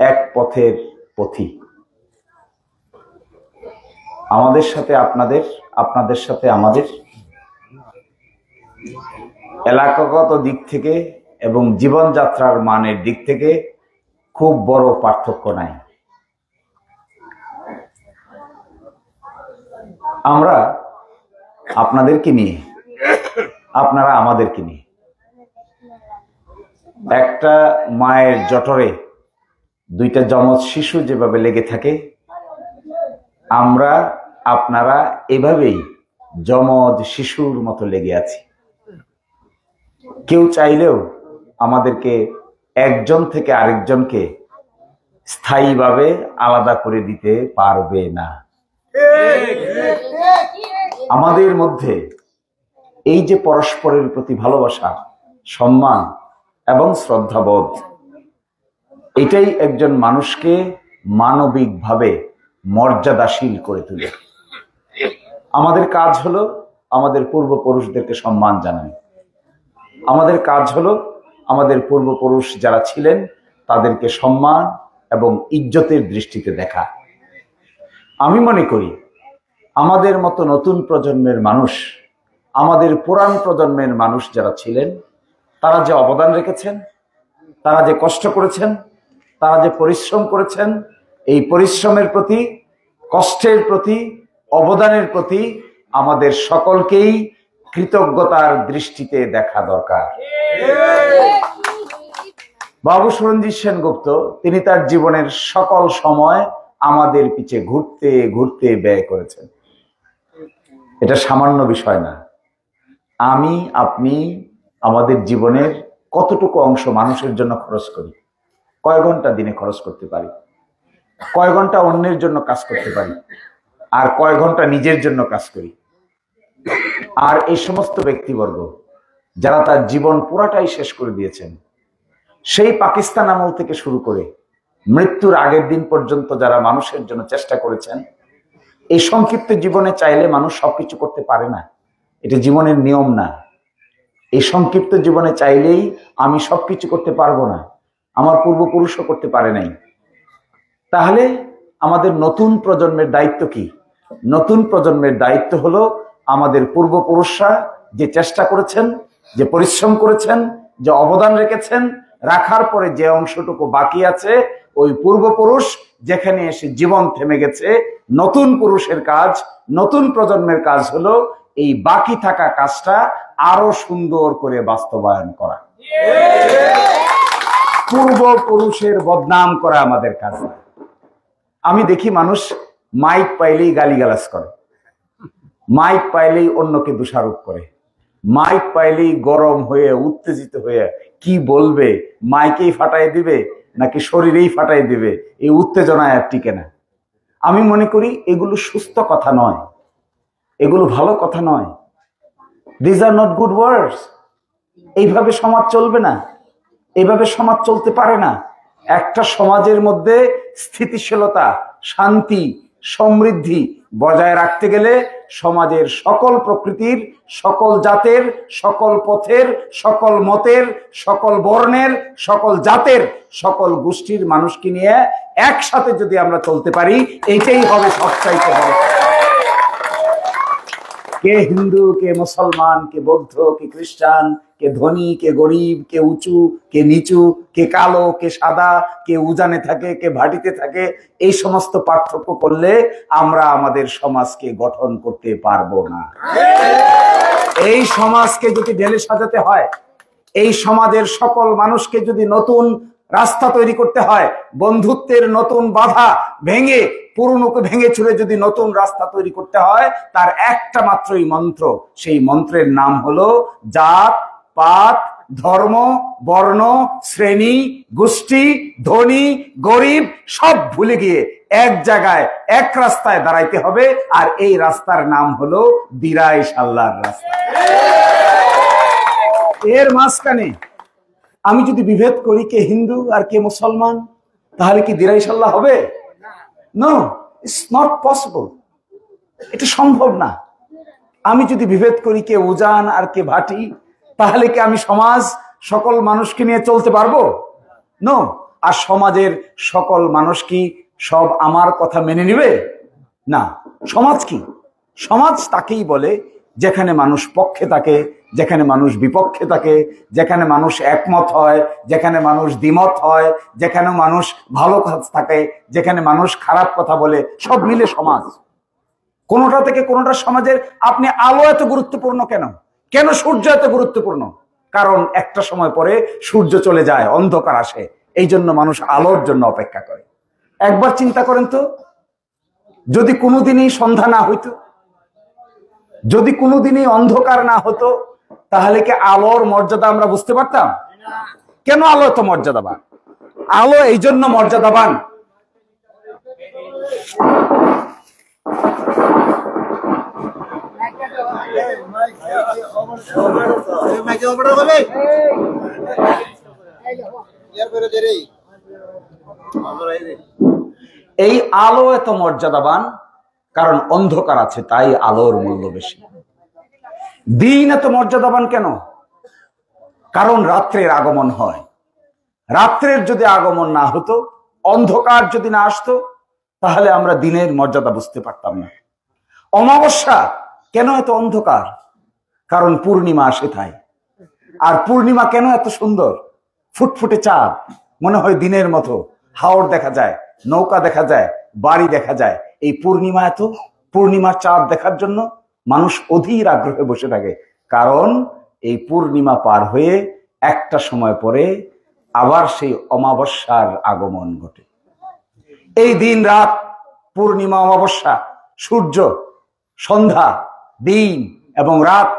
এক পথের পথি। আমাদের সাথে আপনাদের, আপনাদের সাথে আমাদের এলাকাগত দিক থেকে এবং জীবনযাত্রার মানের দিক থেকে খুব বড় পার্থক্য নাই। আমরা আপনাদেরকে নিয়ে, আপনারা আমাদেরকে নিয়ে একটা মায়ের জঠরে দুইটা যমজ শিশু যেভাবে লেগে থাকে, আমরা আপনারা এভাবেই যমজ শিশুর মতো লেগে আছি। কেউ চাইলেও আমাদেরকে একজন থেকে আরেকজনকে স্থায়ীভাবে আলাদা করে দিতে পারবে না। আমাদের মধ্যে এই যে পরস্পরের প্রতি ভালোবাসা, সম্মান এবং শ্রদ্ধাবোধ, এটাই একজন মানুষকে মানবিকভাবে মর্যাদাশীল করে তোলে। আমাদের কাজ হলো আমাদের পূর্বপুরুষদেরকে সম্মান জানানো। আমাদের কাজ হলো আমাদের পূর্বপুরুষ যারা ছিলেন তাদেরকে সম্মান এবং ইজ্জতের দৃষ্টিতে দেখা। আমি মনে করি আমাদের মতো নতুন প্রজন্মের মানুষ, আমাদের পুরান প্রজন্মের মানুষ যারা ছিলেন, তারা যে অবদান রেখেছেন, তারা যে কষ্ট করেছেন, তারা যে পরিশ্রম করেছেন, এই পরিশ্রমের প্রতি, কষ্টের প্রতি, অবদানের প্রতি আমাদের সকলকেই কৃতজ্ঞতার দৃষ্টিতে দেখা দরকার। বাবু সুরঞ্জিত সেনগুপ্ত তিনি তার জীবনের সকল সময় আমাদের পিছে ঘুরতে ঘুরতে ব্যয় করেছেন। এটা সামান্য বিষয় না। আমি আপনি আমাদের জীবনের কতটুকু অংশ মানুষের জন্য খরচ করি, কয় ঘন্টা দিনে খরচ করতে পারি, কয় ঘন্টা অন্যের জন্য কাজ করতে পারি, আর কয় ঘন্টা নিজের জন্য কাজ করি। আর এই সমস্ত ব্যক্তিবর্গ যারা তার জীবন পুরাটাই শেষ করে দিয়েছেন, সেই পাকিস্তান আমল থেকে শুরু করে মৃত্যুর আগের দিন পর্যন্ত যারা মানুষের জন্য চেষ্টা করেছেন, এই সংক্ষিপ্ত জীবনে চাইলে মানুষ সবকিছু করতে পারে না, এটা জীবনের নিয়ম না। এই সংক্ষিপ্ত জীবনে চাইলেই আমি সবকিছু করতে পারবো না, আমার পূর্বপুরুষও করতে পারে নাই। তাহলে আমাদের নতুন প্রজন্মের দায়িত্ব কি? নতুন প্রজন্মের দায়িত্ব হলো আমাদের পূর্বপুরুষরা যে চেষ্টা করেছেন, যে পরিশ্রম করেছেন, যে অবদান রেখেছেন, রাখার পরে যে অংশটুকু বাকি আছে, ওই পূর্বপুরুষ যেখানে এসে জীবন থেমে গেছে, নতুন পুরুষের কাজ, নতুন প্রজন্মের কাজ হলো এই বাকি থাকা কাজটা আরো সুন্দর করে বাস্তবায়ন করা। পূর্বপুরুষের বদনাম করা আমাদের কাজ না। আমি দেখি মানুষ মাইক পাইলেই গালিগালাজ করে, মাইক পাইলেই অন্যকে দোষারোপ করে, মাইক পাইলেই গরম হয়ে উত্তেজিত হয়ে কি বলবে, মাইকেই ফাটাই দিবে নাকি শরীরেই ফাটাই দিবে, এই উত্তেজনায় আর টিকে না। আমি মনে করি এগুলো সুস্থ কথা নয়, এগুলো ভালো কথা নয়। দিস আর নট গুড ওয়ার্ডস। এইভাবে সমাজ চলবে না, এইভাবে সমাজ চলতে পারে না। একটা সমাজের মধ্যে স্থিতিশীলতা, শান্তি, সমৃদ্ধি বজায় রাখতে গেলে সমাজের সকল প্রকৃতির, সকল জাতের, সকল পথের, সকল মতের, সকল বর্ণের, সকল জাতের, সকল গোষ্ঠীর মানুষকে নিয়ে একসাথে যদি আমরা চলতে পারি, এইটাই হবে সবচাইতে বড়। কে হিন্দু, কে মুসলমান, কে বৌদ্ধ, কে খ্রিস্টান, কে ধনী, কে গরিব, কে উঁচু, কে নিচু, কে কালো, কে সাদা, কে উজানে থাকে, কে ভাটিতে থাকে, এই সমস্ত পার্থক্য করলে আমরা আমাদের সমাজকে গঠন করতে পারবো না। এই সমাজকে যদি ঢেলে সাজাতে হয়, এই সমাজের সকল মানুষকে যদি নতুন রাস্তা তৈরি করতে হয়, বন্ধুত্বের নতুন বাধা ভেঙে, পুরনোকে ভেঙে ছুড়ে যদি নতুন রাস্তা তৈরি করতে হয়, তার একটা মাত্রই মন্ত্র। সেই মন্ত্রের নাম হলো জাত, পাত, ধর্ম, বর্ণ, শ্রেণী, গোষ্ঠী, ধনী, গরিব সব ভুলে গিয়ে এক জায়গায় এক রাস্তায় দাঁড়াইতে হবে। আর এই রাস্তার নাম হলো দিরাই সাল্লার রাস্তা। এর মাঝখানে আমি যদি বিভেদ করি কে হিন্দু আর কে মুসলমান, তাহলে কি দিরাই সাল্লাহ হবে? No, it's not possible. এটা সম্ভব না। আমি যদি বিভেদ করি কে উজান আর কে ভাটি, তাহলে কি আমি সমাজ সকল মানুষকে নিয়ে চলতে পারবো? নো। আর সমাজের সকল মানুষ কি সব আমার কথা মেনে নিবে? না। সমাজ কি? সমাজ তাকেই বলে যেখানে মানুষ পক্ষে থাকে, যেখানে মানুষ বিপক্ষে থাকে, যেখানে মানুষ একমত হয়, যেখানে মানুষ দ্বিমত হয়, যেখানে মানুষ ভালো কাজ থাকে, যেখানে মানুষ খারাপ কথা বলে, সব মিলে সমাজ। কোনোটা থেকে কোনোটা সমাজের আপনি আলো এত গুরুত্বপূর্ণ কেন? কেন সূর্য এত গুরুত্বপূর্ণ? কারণ একটা সময় পরে সূর্য চলে যায়, অন্ধকার আসে, এই জন্য মানুষ আলোর জন্য অপেক্ষা করে। একবার চিন্তা করেন তো, যদি কোনোদিনই সন্ধ্যা না হইতো, যদি কোনোদিনই অন্ধকার না হতো, তাহলে কি আলোর মর্যাদা আমরা বুঝতে পারতাম? কেন আলো এত মর্যাদাবান? আলো এই জন্য মর্যাদাবান, এই আলো এত মর্যাদাবান কারণ অন্ধকার আছে, তাই আলোর মূল্য বেশি। দিন এত মর্যাদাবান কেন? কারণ রাত্রের আগমন হয়। রাত্রের যদি আগমন না হতো, অন্ধকার যদি না আসতো, তাহলে আমরা দিনের মর্যাদা বুঝতে পারতাম না। অমাবস্যা কেন এত অন্ধকার? কারণ পূর্ণিমা আসে তাই। আর পূর্ণিমা কেন এত সুন্দর? ফুটফুটে চাঁদ, মনে হয় দিনের মতো, হাওর দেখা যায়, নৌকা দেখা যায়, বাড়ি দেখা যায়। এই পূর্ণিমা এত, পূর্ণিমার চাঁদ দেখার জন্য মানুষ অধীর আগ্রহে বসে থাকে, কারণ এই পূর্ণিমা পার হয়ে একটা সময় পরে আবার সেই অমাবস্যার আগমন ঘটে। এই দিন রাত, পূর্ণিমা, অমাবস্যা, সূর্য, সন্ধ্যা, দিন এবং রাত,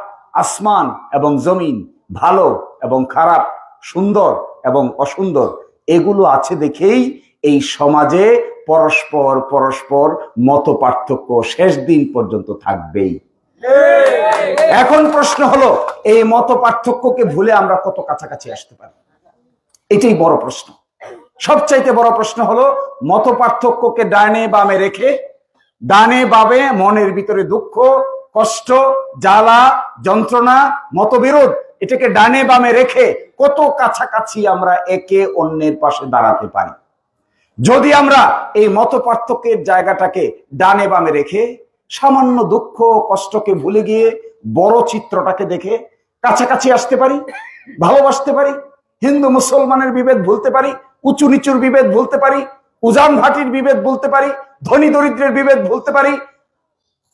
আসমান এবং জমিন, ভালো এবং খারাপ, সুন্দর এবং অসুন্দর, এগুলো আছে দেখেই এই সমাজে পরস্পর পরস্পর মত পার্থক্য শেষ দিন পর্যন্ত থাকবেই। এখন প্রশ্ন হলো, এই মত পার্থক্যকে ভুলে আমরা কত কাছাকাছি আসতে পারি? এটাই বড় প্রশ্ন। সবচাইতে বড় প্রশ্ন হলো, মত পার্থক্যকে ডানে বামে রেখে, ডানে বামে মনের ভিতরে দুঃখ, কষ্ট, জ্বালা, যন্ত্রণা, মতবিরোধ, এটাকে ডানে বামে রেখে কত কাছাকাছি আমরা একে অন্যের পাশে দাঁড়াতে পারি। যদি আমরা এই মত পার্থক্যের জায়গাটাকে ডানে বামে রেখে সামান্য দুঃখ কষ্টকে ভুলে গিয়ে বড় চিত্রটাকে দেখে কাছাকাছি আসতে পারি, ভালোবাসতে পারি, হিন্দু মুসলমানের বিভেদ ভুলতে পারি, উঁচু নিচুর বিভেদ ভুলতে পারি, উজান ভাটির বিভেদ ভুলতে পারি, ধনী দরিদ্রের বিভেদ ভুলতে পারি,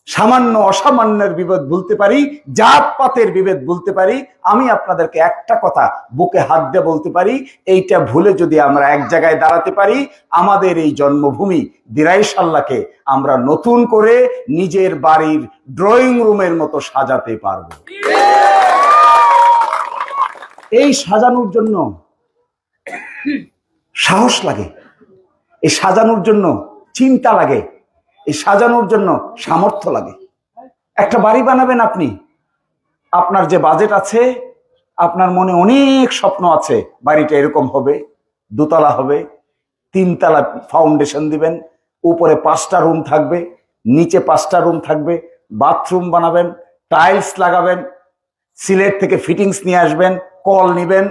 সামান্য অসামান্যের বিভেদ ভুলতে পারি, জাত পাতের বিভেদ ভুলতে পারি, আমি আপনাদেরকে একটা কথা বুকে হাত দিয়ে বলতে পারি, এইটা ভুলে যদি আমরা এক জায়গায় দাঁড়াতে পারি, আমাদের এই জন্মভূমি দিরাইশাল্লাহকে আমরা নতুন করে নিজের বাড়ির ড্রয়িং রুমের মতো সাজাতে পারবো। এই সাজানোর জন্য সাহস লাগে, এই সাজানোর জন্য চিন্তা লাগে, এই সাজানোর জন্য সামর্থ্য লাগে। একটা বাড়ি বানাবেন আপনি, আপনার যে বাজেট আছে, আপনার মনে অনেক স্বপ্ন আছে, বাড়িটা এরকম হবে, দোতলা হবে, 3 তলা ফাউন্ডেশন দিবেন, উপরে 5টা রুম থাকবে, নিচে 5টা রুম থাকবে, বাথরুম বানাবেন, টাইলস লাগাবেন, সিলেট থেকে ফিটিংস নিয়ে আসবেন, কল নিবেন,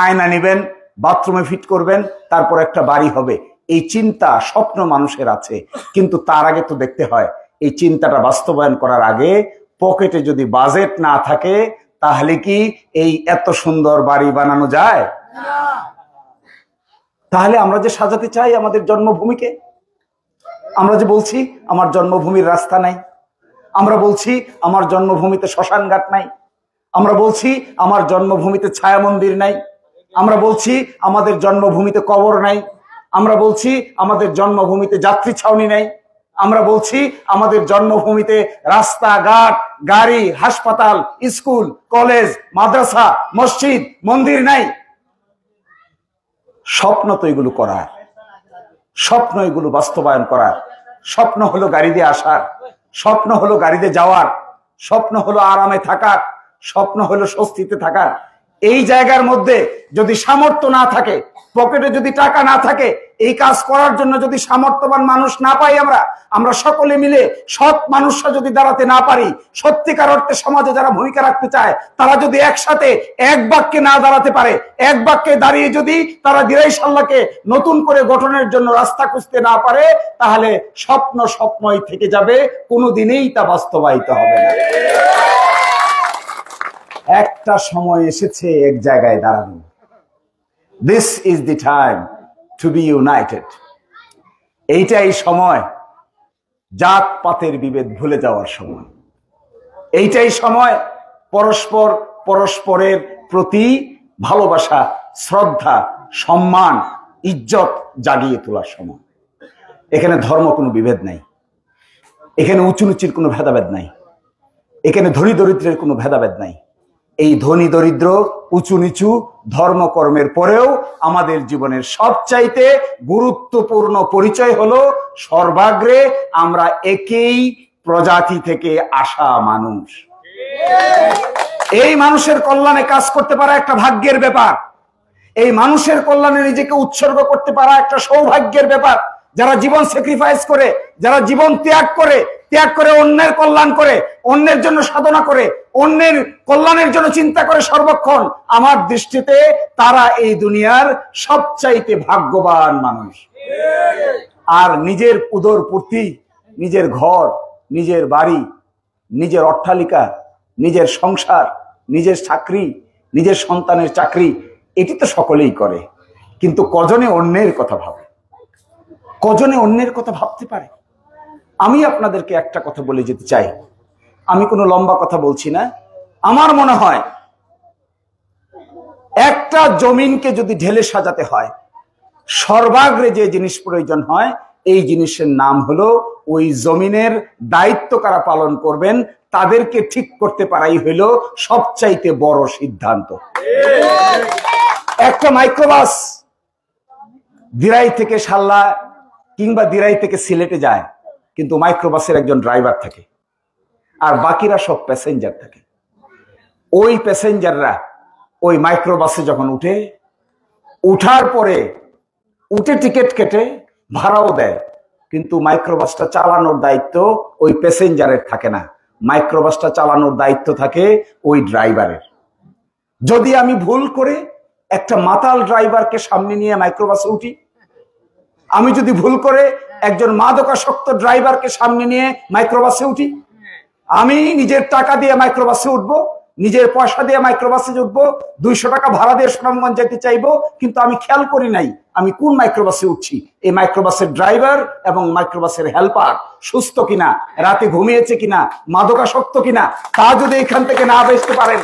আয়না নিবেন, বাথরুমে ফিট করবেন, তারপর একটা বাড়ি হবে। এই চিন্তা স্বপ্ন মানুষের আছে, কিন্তু তার আগে তো দেখতে হয় এই চিন্তাটা বাস্তবায়ন করার আগে পকেটে যদি বাজেট না থাকে, তাহলে কি এই এত সুন্দর বাড়ি বানানো যায়? তাহলে আমরা যে সাজাতে চাই আমাদের জন্মভূমিকে, আমরা যে বলছি আমার জন্মভূমির রাস্তা নাই, আমরা বলছি আমার জন্মভূমিতে শ্মশান ঘাট নাই, আমরা বলছি আমার জন্মভূমিতে ছায়া মন্দির নাই, আমরা বলছি আমাদের জন্মভূমিতে কবর নাই, আমরা বলছি আমাদের জন্মভূমিতে যাত্রী ছাউনি নাই, আমরা বলছি আমাদের জন্মভূমিতে রাস্তাঘাট, গাড়ি, হাসপাতাল, স্কুল, কলেজ, মাদ্রাসা, মসজিদ, মন্দির নাই। স্বপ্ন তো এগুলো করার, স্বপ্ন এগুলো বাস্তবায়ন করার। স্বপ্ন হলো গাড়ি দিয়ে আসার, স্বপ্ন হলো গাড়িতে যাওয়ার, স্বপ্ন হলো আরামে থাকার, স্বপ্ন হলো স্বস্তিতে থাকার। এই জায়গার মধ্যে যদি সামর্থ্য না থাকে, পকেটে যদি টাকা না থাকে, এই কাজ করার জন্য যদি সামর্থ্যবান মানুষ না পাই, আমরা সকলে মিলে সৎ মানুষরা যদি দাঁড়াতে না পারি, সত্যিকার অর্থে সমাজে যারা ভূমিকা রাখতে চায় তারা যদি একসাথে এক বাক্যে না দাঁড়াতে পারে, এক বাক্যে দাঁড়িয়ে যদি তারা দিরাইশাল্লাহকে নতুন করে গঠনের জন্য রাস্তা খুঁজতে না পারে, তাহলে স্বপ্ন স্বপ্নই থেকে যাবে, কোনোদিনই তা বাস্তবায়িত হবে না। একটা সময় এসেছে এক জায়গায় দাঁড়ানো। This is the time to be united. এইটাই সময় জাত পাতের বিভেদ ভুলে যাওয়ার সময়। এইটাই সময় পরস্পরের প্রতি ভালোবাসা, শ্রদ্ধা, সম্মান, ইজ্জত জাগিয়ে তোলার সময়। এখানে ধর্ম কোনো বিভেদ নাই, এখানে উঁচু নিচুর কোনো ভেদাভেদ নাই, এখানে ধনী দরিদ্রের কোনো ভেদাভেদ নাই। এই ধনী দরিদ্র, উঁচু নিচু, ধর্মকর্মের পরেও আমাদের জীবনের সবচাইতে গুরুত্বপূর্ণ পরিচয় হলো সর্বাগ্রে আমরা একই প্রজাতি থেকে আসা মানুষ। এই মানুষের কল্যাণে কাজ করতে পারা একটা ভাগ্যের ব্যাপার। এই মানুষের কল্যাণে নিজেকে উৎসর্গ করতে পারা একটা সৌভাগ্যের ব্যাপার। যারা জীবন স্যাক্রিফাইস করে, যারা জীবন ত্যাগ করে অন্যের কল্যাণ করে, অন্যের জন্য সাধনা করে, অন্যের কল্যাণের জন্য চিন্তা করে সর্বক্ষণ, আমার দৃষ্টিতে তারা এই দুনিয়ার সবচাইতে ভাগ্যবান মানুষ। আর নিজের উদর পূর্তি, নিজের ঘর, নিজের বাড়ি, নিজের অট্টালিকা, নিজের সংসার, নিজের চাকরি, নিজের সন্তানের চাকরি, এটি তো সকলেই করে, কিন্তু কজনে অন্যের কথা ভাবে, কজনে অন্যের কথা ভাবতে পারে? আমি আপনাদেরকে একটা কথা বলে যেতে চাই, আমি কোনো লম্বা কথা বলছি না। আমার মনে হয় একটা জমিনকে যদি ঢেলে সাজাতে হয়, সর্বাগ্রে যে জিনিস প্রয়োজন হয়, এই জিনিসের নাম হলো ওই জমিনের দায়িত্ব কারা পালন করবেন তাদেরকে ঠিক করতে পারাই হইল সবচাইতে বড় সিদ্ধান্ত। একটা মাইক্রোবাস দিরাই থেকে সাল্লা কিংবা দিরাই থেকে সিলেটে যায়, কিন্তু মাইক্রোবাসের একজন ড্রাইভার থাকে আর বাকিরা সব প্যাসেঞ্জার থাকে। ওই প্যাসেঞ্জাররা ওই মাইক্রোবাসে যখন উঠার পরে টিকিট কেটে ভাড়াও দেয়, কিন্তু মাইক্রোবাসটা চালানোর দায়িত্ব ওই প্যাসেঞ্জারের থাকে না, মাইক্রোবাসটা চালানোর দায়িত্ব থাকে ওই ড্রাইভারের। যদি আমি ভুল করে একটা মাতাল ড্রাইভারকে সামনে নিয়ে মাইক্রোবাসে উঠি, আমি যদি ভুল করে একজন মাদকাসক্ত ড্রাইভারকে সামনে নিয়ে মাইক্রোবাসে উঠি, আমি নিজের টাকা দিয়ে মাইক্রোবাসে উঠবো, নিজের পয়সা দিয়ে মাইক্রোবাসে উঠবো, 200 টাকা ভাড়া দিয়ে সুনামগঞ্জ যেতে চাইবো, কিন্তু আমি খেয়াল করি নাই আমি কোন মাইক্রোবাসে উঠছি। এই মাইক্রোবাসের ড্রাইভার এবং মাইক্রোবাসের হেল্পার সুস্থ কিনা, রাতে ঘুমিয়েছে কিনা, মাদকাসক্ত কিনা, তা যদি এখান থেকে না বুঝতে পারেন,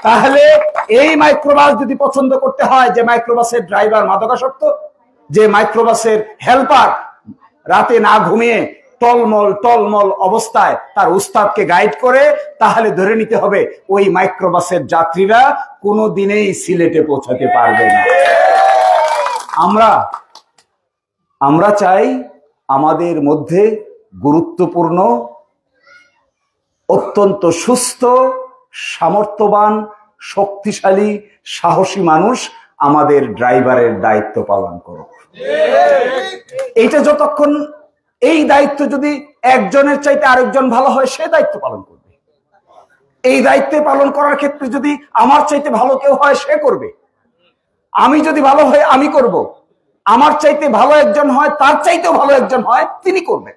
তাহলে এই মাইক্রোবাস যদি পছন্দ করতে হয় যে মাইক্রোবাসের ড্রাইভার মাদকাসক্ত, যে মাইক্রোবাসের হেল্পার রাতে না ঘুমিয়ে টলমল অবস্থায় তার উস্তাদকে গাইড করে, তাহলে ধরে নিতে হবে ওই মাইক্রোবাসের যাত্রীরা কোনো দিনেই সিলেটে পৌঁছাতে পারবে না। আমরা চাই আমাদের মধ্যে গুরুত্বপূর্ণ, অত্যন্ত সুস্থ, সামর্থ্যবান, শক্তিশালী, সাহসী মানুষ আমাদের ড্রাইভারের দায়িত্ব পালন করুক। এইটা যতক্ষণ, এই দায়িত্ব যদি একজনের চাইতে আরেকজন ভালো হয়, সে দায়িত্ব পালন করবে। এই দায়িত্ব পালন করার ক্ষেত্রে যদি আমার চাইতে ভালো কেউ হয়, সে করবে। আমি যদি ভালো হয় আমি করব, আমার চাইতে ভালো একজন হয়, তার চাইতেও ভালো একজন হয়, তিনি করবেন।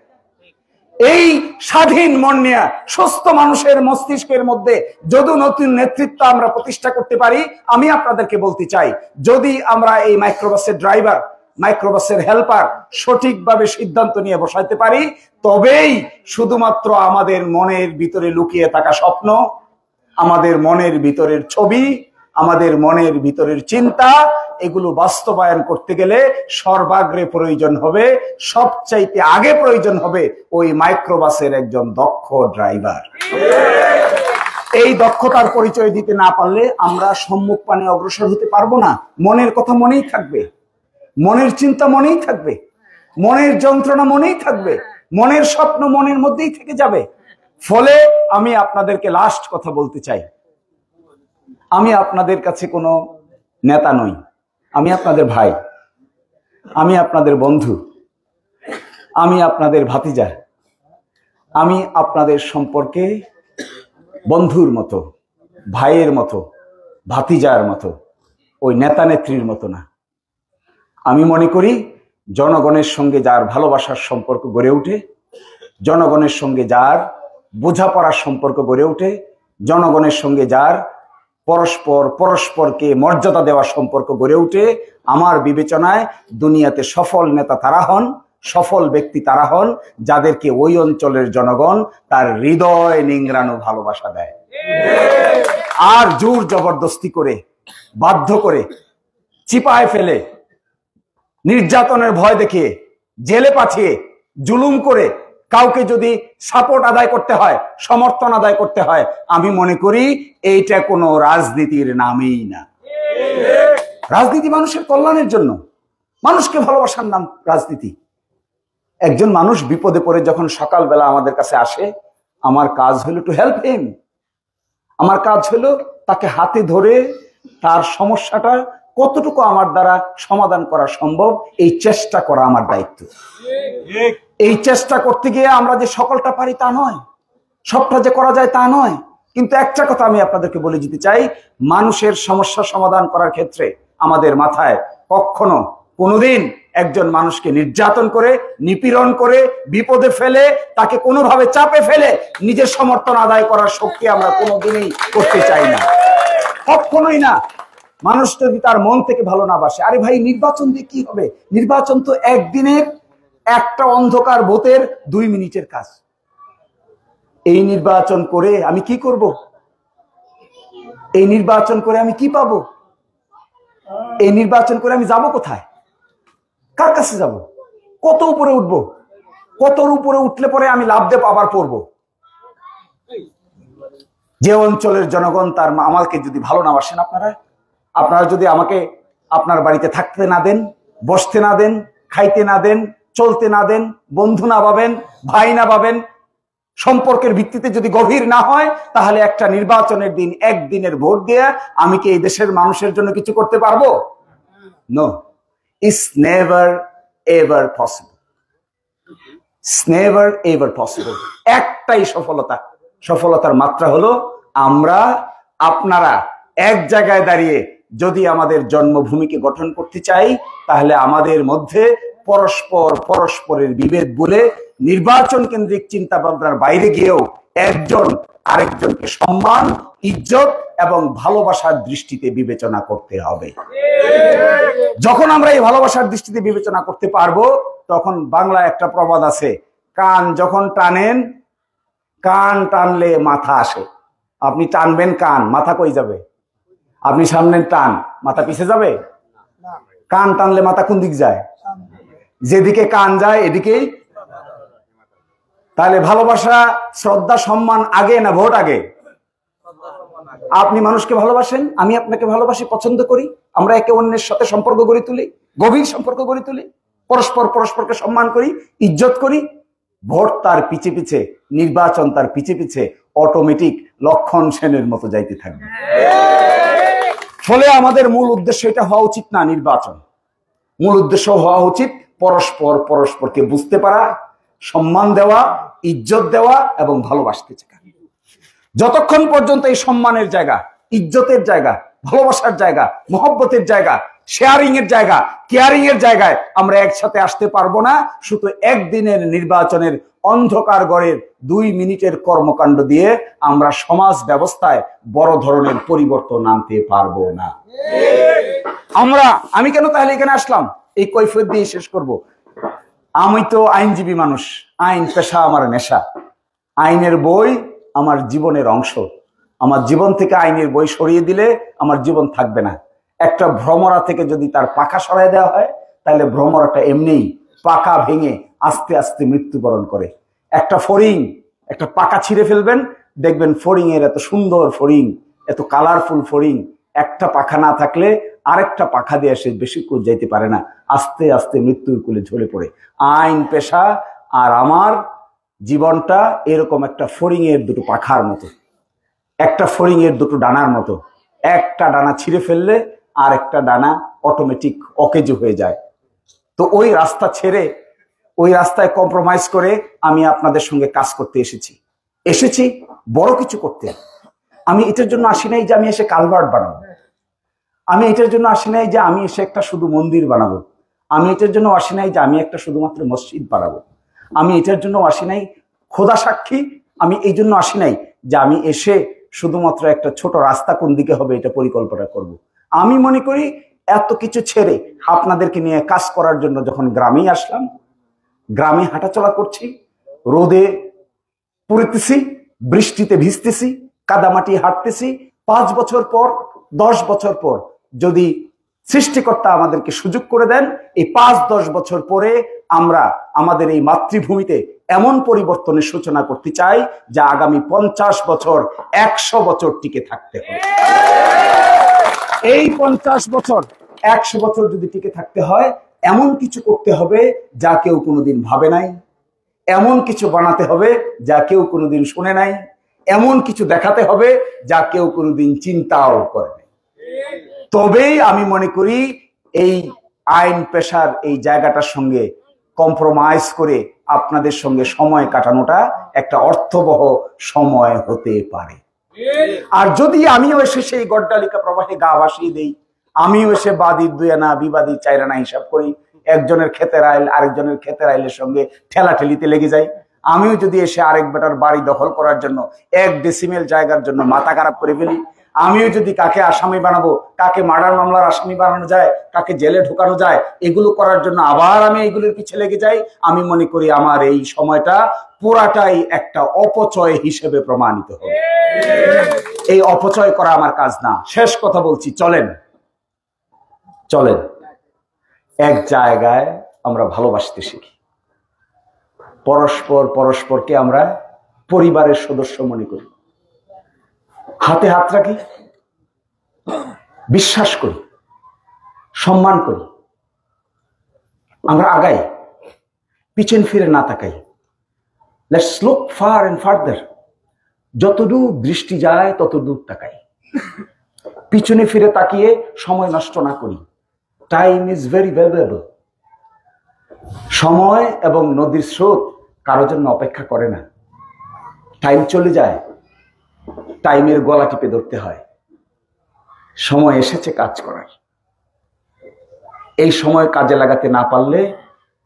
এই স্বাধীন মন নিয়ে সুস্থ মানুষের মস্তিষ্কের মধ্যে যদি নতুন নেতৃত্ব আমরা প্রতিষ্ঠা করতে পারি, আমি আপনাদেরকে বলতে চাই, যদি আমরা এই মাইক্রোবাসের ড্রাইভার, মাইক্রোবাসের হেল্পার সঠিকভাবে সিদ্ধান্ত নিয়ে বসাইতে পারি, তবেই শুধুমাত্র আমাদের মনের ভিতরে লুকিয়ে থাকা স্বপ্ন, আমাদের মনের ভিতরের ছবি, আমাদের মনের ভিতরের চিন্তা, এগুলো বাস্তবায়ন করতে গেলে সর্বাগ্রে প্রয়োজন হবে, সবচাইতে আগে প্রয়োজন হবে ওই মাইক্রোবাসের একজন দক্ষ ড্রাইভার। এই দক্ষতার পরিচয় দিতে না পারলে আমরা সম্মুখ পানে অগ্রসর হতে পারবো না। মনের কথা মনেই থাকবে, মনের চিন্তা মনেই থাকবে, মনের যন্ত্রণা মনেই থাকবে, মনের স্বপ্ন মনের মধ্যেই থেকে যাবে। ফলে আমি আপনাদেরকে লাস্ট কথা বলতে চাই, আমি আপনাদের কাছে কোনো নেতা নই, আমি আপনাদের ভাই, আমি আপনাদের বন্ধু, আমি আপনাদের ভাতিজা, আমি আপনাদের সম্পর্কে বন্ধুর মতো, ভাইয়ের মতো, ভাতিজার মতো, ওই নেতা নেত্রীর মতো না। আমি মনে করি জনগণের সঙ্গে যার ভালোবাসার সম্পর্ক গড়ে ওঠে, জনগণের সঙ্গে যার বোঝাপড়ার সম্পর্ক গড়ে ওঠে, জনগণের সঙ্গে যার পরস্পরকে মর্যাদা দেওয়ার সম্পর্ক গড়ে ওঠে, আমার বিবেচনায় দুনিয়াতে সফল নেতা তারা হন, সফল ব্যক্তি তারা হন যাদেরকে ওই অঞ্চলের জনগণ তার হৃদয় নিংড়ানো ভালোবাসা দেয়। আর জোর জবরদস্তি করে, বাধ্য করে, চিপায় ফেলে, নির্যাতনের ভয় দেখিয়ে, জেলে পাঠিয়ে, জুলুম করে কাউকে যদি সাপোর্ট আদায় করতে হয়, সমর্থন আদায় করতে হয়, আমি মনে করি এইটা কোনো রাজনীতির নামেই না। রাজনীতি মানুষের কল্যাণের জন্য, মানুষকে ভালোবাসার নাম রাজনীতি। একজন মানুষ বিপদে পড়ে যখন সকালবেলা আমাদের কাছে আসে, আমার কাজ হলো টু হেল্প হিম। আমার কাজ হলো তাকে হাতে ধরে তার সমস্যাটা কতটুকু আমার দ্বারা সমাধান করা সম্ভব এই চেষ্টা করা আমার দায়িত্ব। এই চেষ্টা করতে গিয়ে আমরা যে সকলটা পারি তা নয়, সবটা যে করা যায় তা নয়। কিন্তু একটা কথা আমি আপনাদেরকে বলে দিতে চাই, মানুষের সমস্যা সমাধান করার ক্ষেত্রে আমাদের মাথায় কখনো কোনোদিন একজন মানুষকে নির্যাতন করে, নিপীড়ন করে, বিপদে ফেলে, তাকে কোনোভাবে চাপে ফেলে নিজের সমর্থন আদায় করার শক্তি আমরা কোনোদিনই করতে চাই না, কখনোই না। মানুষ যদি তার মন থেকে ভালো না বাসে, আরে ভাই নির্বাচন দিয়ে কি হবে? নির্বাচন তো একদিনের একটা অন্ধকার ভোটের 2 মিনিটের কাজ। এই নির্বাচন করে আমি কি করব? এই নির্বাচন করে আমি কি পাবো? এই নির্বাচন করে আমি যাব কোথায়? কার কাছে যাব? কত উপরে উঠবো? কত উপরে উঠলে পরে আমি লাভ দেব আবার পড়বো? যে অঞ্চলের জনগণ তার আমাকে যদি ভালো না বাসেন, আপনারা যদি আমাকে আপনার বাড়িতে থাকতে না দেন, বসতে না দেন, খাইতে না দেন, চলতে না দেন, বন্ধু না পাবেন, ভাই না পাবেন, সম্পর্কের ভিত্তিতে যদি গভীর না হয়, তাহলে একটা নির্বাচনের দিন, একদিনের ভোট দিয়ে আমি কি এই দেশের মানুষের জন্য কিছু করতে পারবো? No, it's never ever possible. It's never ever possible. একটাই সফলতা, সফলতার মাত্রা হলো আপনারা এক জায়গায় দাঁড়িয়ে যদি আমাদের জন্মভূমিকে গঠন করতে চাই, তাহলে আমাদের মধ্যে পরস্পরের বিভেদ বলে নির্বাচন কেন্দ্রিক চিন্তা ভাবনার বাইরে গিয়েও একজন আরেকজনকে সম্মান, ইজ্জত এবং ভালোবাসার দৃষ্টিতে বিবেচনা করতে হবে। যখন আমরা এই ভালোবাসার দৃষ্টিতে বিবেচনা করতে পারবো, তখন বাংলায় একটা প্রবাদ আছে, কান যখন টানেন, কান টানলে মাথা আসে। আপনি টানবেন কান, মাথা কই যাবে? আপনি সামনে টান, মাথা পিছে যাবে? কান টানলে মাথা কোন দিক যায়? যেদিকে কান যায় এদিকেই। তাহলে ভালোবাসা, শ্রদ্ধা, সম্মান আগে না ভোট আগে? আপনি মানুষকে ভালোবাসেন, আমি আপনাকে ভালোবাসি, পছন্দ করি, আমরা একে অন্যের সাথে সম্পর্ক গড়ে তুলি, গভীর সম্পর্ক গড়ে তুলি, পরস্পরকে সম্মান করি, ইজ্জত করি। ভোট তার পিছে পিছে, নির্বাচন তার পিছে পিছে অটোমেটিক লক্ষণ সেনের মতো যাইতে থাকবে। ফলে আমাদের মূল উদ্দেশ্য এটা হওয়া উচিত না। নির্বাচন মূল উদ্দেশ্য হওয়া উচিত পরস্পরকে বুঝতে পারা, সম্মান দেওয়া, ইজ্জত দেওয়া এবং ভালোবাসতে শেখা। যতক্ষণ পর্যন্ত এই সম্মানের জায়গা, ইজ্জতের জায়গা, ভালোবাসার জায়গা, মহব্বতের জায়গা, শেয়ারিং এর জায়গা, কেয়ারিং এর জায়গায় আমরা একসাথে আসতে পারবো না, শুধু একদিনের নির্বাচনের অন্ধকার গড়ের 2 মিনিটের কর্মকাণ্ড দিয়ে আমরা সমাজ ব্যবস্থায় বড় ধরনের পরিবর্তন আনতে পারবো না। আমি কেন তাহলে এখানে আসলাম? এই কৈফিয়ত দিয়ে শেষ করব। আমি তো আইনজীবী মানুষ, আইন পেশা আমার নেশা, আইনের বই আমার জীবনের অংশ। আমার জীবন থেকে আইনের বই সরিয়ে দিলে আমার জীবন থাকবে না। একটা ভ্রমরা থেকে যদি তার পাখা সরাই দেওয়া হয়, তাহলে ভ্রমরাটা এমনিই পাখা ভেঙে আস্তে আস্তে মৃত্যুবরণ করে। একটা ফড়িং, একটা পাখা ছিঁড়ে ফেলবেন, দেখবেন ফড়িং এর এত সুন্দর ফড়িং, এত কালারফুল ফড়িং, একটা পাখা না থাকলে আরেকটা পাখা দিয়ে সে বেশিক্ষণ যাইতে পারে না, আস্তে আস্তে মৃত্যুর কোলে ঝরে পড়ে। আইন পেশা আর আমার জীবনটা এরকম একটা ফড়িং এর দুটো পাখার মতো, একটা ফড়িং এর দুটো ডানার মতো। একটা ডানা ছিঁড়ে ফেললে আর একটা ডানা অটোমেটিক অকেজ হয়ে যায়। তো ওই রাস্তা ছেড়ে ওই রাস্তায় কম্প্রোমাইজ করে আমি আপনাদের সঙ্গে কাজ করতে এসেছি বড় কিছু করতে। আমি এটার জন্য আসি নাই যে আমি এসে কালভার্ট বানাবো, আমি এটার জন্য আসি নাই যে আমি এসে একটা শুধু মন্দির বানাবো, আমি এটার জন্য আসি নাই যে আমি একটা শুধুমাত্র মসজিদ বানাবো, আমি এটার জন্য আসি নাই খোদা সাক্ষী, আমি এই জন্য আসি নাই যে আমি এসে শুধুমাত্র একটা ছোট রাস্তা কোন দিকে হবে এটা পরিকল্পনা করব। আমি মনে করি এত কিছু ছেড়ে আপনাদেরকে নিয়ে কাজ করার জন্য যখন গ্রামেই আসলাম, গ্রামে হাঁটাচলা করছি, রোদে পুড়তেছি, বৃষ্টিতে ভিজতেছি, কাদামাটি হাঁটতেছি, 5 বছর পর 10 বছর পর যদি সৃষ্টিকর্তা আমাদেরকে সুযোগ করে দেন, এই 5-10 বছর পরে আমরা আমাদের এই মাতৃভূমিতে এমন পরিবর্তনের সূচনা করতে চাই যা আগামী 50 বছর 100 বছর টিকে থাকতে হবে। এই 50 বছর 100 বছর যদি টিকে থাকতে হয়, এমন কিছু করতে হবে যা কেউ কোনোদিন ভাবে নাই, এমন কিছু বানাতে হবে যা কেউ কোনোদিন শুনে নাই, এমন কিছু দেখাতে হবে যা কেউ কোনোদিন চিন্তাও করে নাই। তবেই আমি মনে করি এই আইন পেশার এই জায়গাটার সঙ্গে কম্প্রোমাইজ করে আপনাদের সঙ্গে সময় কাটানোটা একটা অর্থবহ সময় হতে পারে। আর যদি আমিও এসে সেই গড্ডালিকা প্রবাহে গা ভাসিয়ে দেই, আমিও এসে বাদীর 2 আনা বিবাদী 4 আনা হিসাব করি, একজনের ক্ষেতের আইল আরেকজনের ক্ষেতের আইলের সঙ্গে ঠেলাঠেলিতে লেগে যাই, আমিও যদি এসে আরেক বেটার বাড়ি দখল করার জন্য 1 ডেসিমেল জায়গার জন্য মাথা খারাপ করে ফেলি, আমিও যদি কাকে আসামি বানাবো, কাকে মার্ডার মামলার আসামি বানানো যায়, কাকে জেলে ঢোকানো যায়, এগুলো করার জন্য আবার আমি এগুলোর পিছে লেগে যাই, আমি মনে করি আমার এই সময়টা পুরাটাই একটা অপচয় হিসেবে প্রমাণিত হবে। এই অপচয় করা আমার কাজ না। শেষ কথা বলছি, চলেন এক জায়গায় আমরা ভালোবাসতে শিখি, পরস্পরকে আমরা পরিবারের সদস্য মনে করি, হাতে হাত রাখি, বিশ্বাস করি, সম্মান করি, আমরা আগাই, পিছন ফিরে না তাকাই। Let's look far and farther. যতদূর দৃষ্টি যায় ততদূর তাকাই, পিছনে ফিরে তাকিয়ে সময় নষ্ট না করি। Time is very valuable. সময় এবং নদীর স্রোত কারোর জন্য অপেক্ষা করে না। টাইম চলে যায়, টাইমের গলা টিপে ধরতে হয়। সময় এসেছে কাজ করার। এই সময় কাজে লাগাতে না পারলে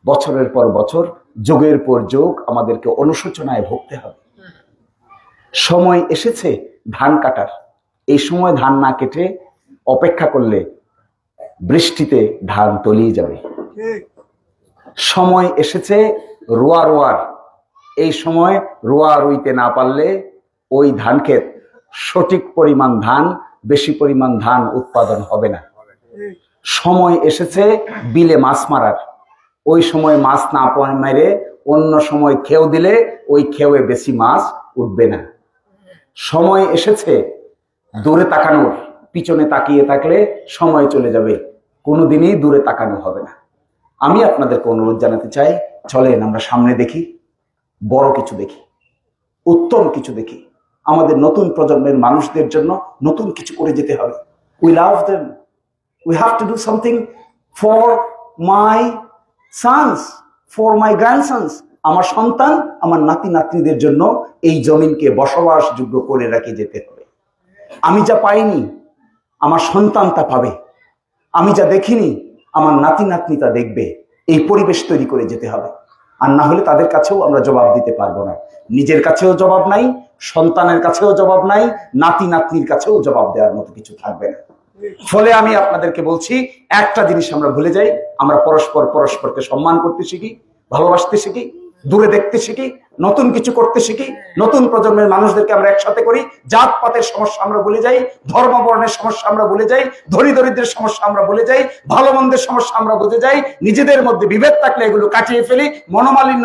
বছরের পর বছর, যুগের পর যুগ আমাদেরকে অনুশোচনায় ভুগতে হবে। সময় এসেছে ধান কাটার। এই সময় ধান না কেটে অপেক্ষা করলে বৃষ্টিতে ধান তলিয়ে যাবে। সময় এসেছে রোয়ার। এই সময় রোয়া রুইতে না পারলে ওই ধান ক্ষেত সঠিক পরিমাণ ধান, বেশি পরিমাণ ধান উৎপাদন হবে না। সময় এসেছে বিলে মাছ মারার। ওই সময় মাছ না মেরে অন্য সময় খেও দিলে ওই খেয়ে বেশি মাছ উঠবে না। সময় এসেছে দূরে তাকানোর। পিছনে তাকিয়ে থাকলে সময় চলে যাবে, কোনোদিনই দূরে তাকানো হবে না। আমি আপনাদেরকে অনুরোধ জানাতে চাই, চলেন আমরা সামনে দেখি, বড় কিছু দেখি, উত্তম কিছু দেখি। আমাদের নতুন প্রজন্মের মানুষদের জন্য নতুন কিছু করে যেতে হবে। We love them, we have to do something for my sons, for my grandsons. আমার সন্তান, আমার নাতি নাতনিদের জন্য এই জমিনকে বসবাসযোগ্য করে রেখে যেতে হবে। আমি যা পাইনি আমার সন্তান তা পাবে, আমি যা দেখিনি আমার নাতি নাতনি তা দেখবে। এই পরিবেশ তৈরি করে যেতে হবে। আর না হলে তাদের কাছেও আমরা জবাব দিতে পারবো না। নিজের কাছেও জবাব নাই, সন্তানের কাছেও জবাব নাই, নাতি নাতনির কাছেও জবাব দেওয়ার মতো কিছু থাকবে না। ফলে আমি আপনাদেরকে বলছি, একটা জিনিস আমরা ভুলে যাই, আমরা পরস্পরকে সম্মান করতে শিখি, ভালোবাসতে শিখি, দূরে দেখতে শিখি, নতুন কিছু করতে শিখি। নতুন প্রজন্মের মানুষদেরকে আমরা একসাথে করি। জাতপাতের সমস্যা আমরা ভুলে যাই, ধর্ম বর্ণের সমস্যা আমরা ভুলে যাই, ধনী দরিদ্রের সমস্যা আমরা ভুলে যাই, ভালো মন্দের সমস্যা আমরা বুঝে যাই। নিজেদের মধ্যে বিভেদ থাকলে এগুলো কাটিয়ে ফেলি, মনোমালিন্য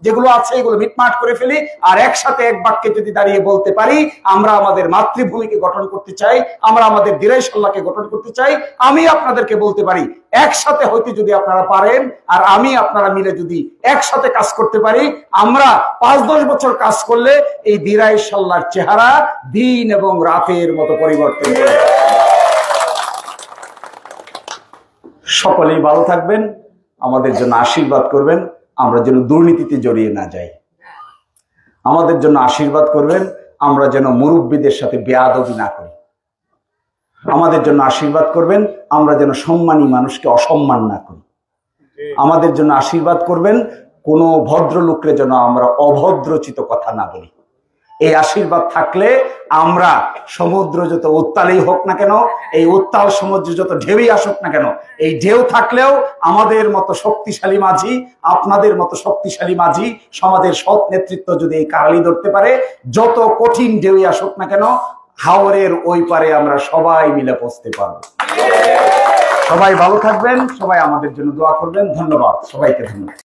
যেগুলো আছে এগুলো মিটমাট করে ফেলি। আর একসাথে এক বাক্যে যদি দাঁড়িয়ে বলতে পারি, আমরা আমাদের মাতৃভূমিকে গঠন করতে চাই, আমরা আমাদের দিরাইশাল্লাহকে গঠন করতে চাই। আমি আপনাদেরকে বলতে পারি, একসাথে হইতে যদি আপনারা পারেন আর আমি আপনারা মিলে যদি একসাথে কাজ করতে পারি, আমরা 5-10 বছর কাজ করলে এই দিরাইশাল্লাহর চেহারা দিন এবং রাতের মতো পরিবর্তন হবে। সকলেই ভালো থাকবেন, আমাদের জন্য আশীর্বাদ করবেন, আমরা যেন দুর্নীতিতে জড়িয়ে না যাই। আমাদের জন্য আশীর্বাদ করবেন, আমরা যেন মুরব্বীদের সাথে বেয়াদবি না করি। আমাদের জন্য আশীর্বাদ করবেন, আমরা যেন সম্মানী মানুষকে অসম্মান না করি। আমাদের জন্য আশীর্বাদ করবেন, কোনো ভদ্রলোকরে যেন আমরা অভদ্রচিত কথা না বলি। এই আশীর্বাদ থাকলে আমরা সমুদ্র যত উত্তালই হোক না কেন, এই উত্তাল সমুদ্র যত ঢেউই আসুক না কেন, এই ঢেউ থাকলেও আমাদের মতো শক্তিশালী মাঝি, আপনাদের মতো শক্তিশালী মাঝি, সমাজের সৎ নেতৃত্ব যদি এই কারালি ধরতে পারে, যত কঠিন ঢেউই আসুক না কেন, হাওরের ওই পারে আমরা সবাই মিলে পৌঁছতে পারবো। সবাই ভালো থাকবেন, সবাই আমাদের জন্য দোয়া করবেন। ধন্যবাদ, সবাইকে ধন্যবাদ।